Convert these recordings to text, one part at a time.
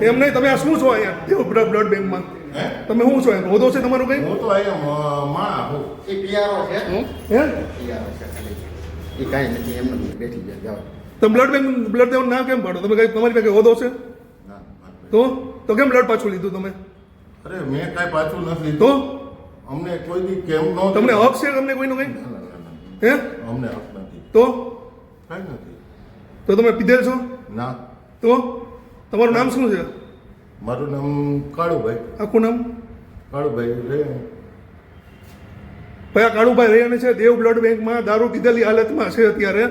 એમ નહીં, તમે આ શું છો અહીંયા દેવ બ્લડ બેંકમાં? તમે શું છો? હોદો છે તમારો કઈ? હું તો અહીંયા માં હું એ પીઆરઓ છે હે પીઆરઓ છે ખાલી એ કાંઈ નથી એમને બેઠી જાય જાઓ તો બ્લડ બેંક બ્લડ દેવાનું ના કેમ પાડો? તમે કઈ તમારી પાસે હોદો છે ના, તો કેમ બ્લડ પાછું લીધું તમે? અરે મેં કાંઈ પાછું નથી તો લીધું. અમને કોઈ દી કેમ નો તમને હક છે તમને કોઈનો કઈ? હે અમને હક નથી, તો કાંઈ નથી. તો તમે પીધેલ છો? ના, તો તમારું નામ શું છે? મારું નામ કાળુભાઈ. આખું નામ? કાળુભાઈ રે. ભાઈ આ કાળુભાઈ રૈયાણી છે, દેવ બ્લડ બેંકમાં દારૂ પીધેલી હાલતમાં છે અત્યારે,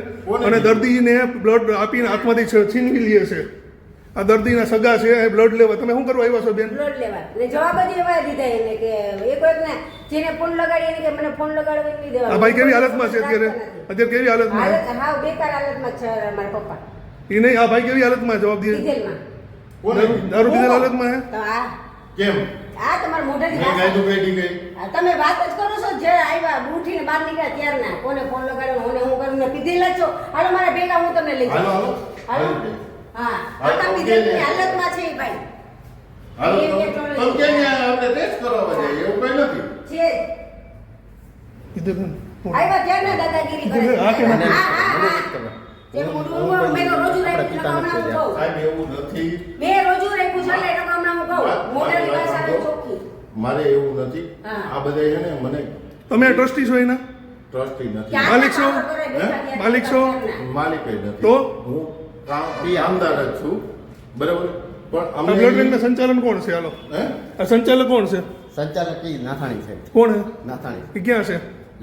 અને દર્દીને બ્લડ આપીને હાથમાંથી છીનવી લે છે. આ દર્દીના સગા છે, એ બ્લડ લેવા. તમે શું કરવા આવ્યા છો બેન? બ્લડ લેવા. ને જવાબ જ એવા દીધા એને કે એક વખત ને જેને ફોન લગાડી એને કે મને ફોન લગાડવા નહીં દેવા. આ ભાઈ કેવી હાલતમાં છે અત્યારે? અત્યારે કેવી હાલતમાં? હાવ બેકાર હાલતમાં છે મારા પપ્પા. એ નહીં, આ ભાઈ કેવી હાલતમાં? જવાબ દે. ડીઝલમાં. કોને? દારૂ પીધેલ હાલતમાં હે? તો આ કેમ? આ તમારા મોઢાથી મેં વાત કાંઈ તો કઈ ગઈ. તમે વાત જ કરો છો જે આવ્યા ઉઠીને બહાર નીકળ્યા ત્યારના કોને ફોન લગાડ્યો હું કરું ને પીધેલા છો. હાલો મારા ભેગા હું તમને લઈ હાલો જાઉં. હાલો હાલો હા હાલો, આ પીધેલી હાલતમાં છે એ ભાઈ હાલો એ તમે કેમ આપણે ટેસ્ટ કરાવવા જાય એવું કઈ નથી. છે પીધેલ ને? આવ્યા ત્યારના દાદાગીરી કરે છે. હા, કે મને હા તે હું મેં રોજુ રાખ્યું છે હમણાં હું કહું સાહેબ એવું નથી. મેં રોજુ રાખ્યું છે એટલે હમણાં હું કહું મોઢાની ભાષા આવે ચોખ્ખી. મારે એવું નથી. હા. આ બધા છે ને મને તમે ટ્રસ્ટી છો એના? ટ્રસ્ટી નથી. ક્યાં માલિક છો? કામ કરે બેઠા હે? ત્યાં માલિક છો? ત્યારના. માલિક જ નથી. તો? હું કામદાર જ છું, બરાબર. પણ આ બ્લડ અમને બેંકના સંચાલન કોણ છે? હાલો, હે? આ સંચાલક કોણ છે? સંચાલક ઈ નાથાણી છે કોણ છે? નાથાણી એ ક્યાં છે?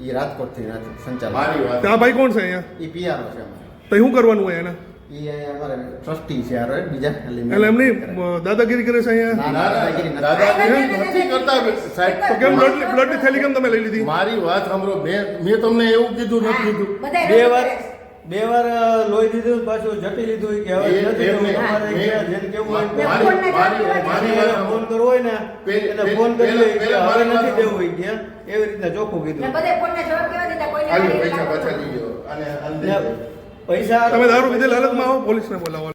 ઈ રાજકોટથી સંચાલક મારી વાત આ ભાઈ કોણ છે અહીંયા? ઈ પીઆરઓ છે અમારે તો શું કરવાનું હોય એને? ઈ અહીંયા અમારે ટ્રસ્ટી છે યાર બીજા એટલે એમની દાદાગીરી કરે છે અહીંયા? ના, ના, દાદાગીરી નથી. દાદાગીરી નથી કરતા સાહેબ. તો કેમ બ્લડની થેલી કેમ તમે લઈ લીધી? મારી વાત સાંભળો. મેં તમને એવું કીધું નથી કીધું. બધાય બે રોજુ વાર કરે છે. બે વાર લોહી દીધું પાછું જટી લીધું કે હવે એ- નથી એમને- દેવું. તમારે મેં- ક્યાં જેને કેવું હોય મેં મારી- ફોનને મારી- જાણતી મારી હોય વાત એને ફોન કરવો હોય ને પેલ- એને પેલ- ફોન કરી પેલા- કે પેલા હવે મારી નથી વાત દેવું હોય ત્યાં એવી રીતના ચોખ્ખું ને કીધું બધે ફોનને જવાબ કેવા દીધા કોઈને આવ્યો મારી પૈસા લાગતો પાછા નથી. લીધો અને ને પૈસા તમે દારૂ પીધેલ હાલતમાં આવો, પોલીસને બોલાવો.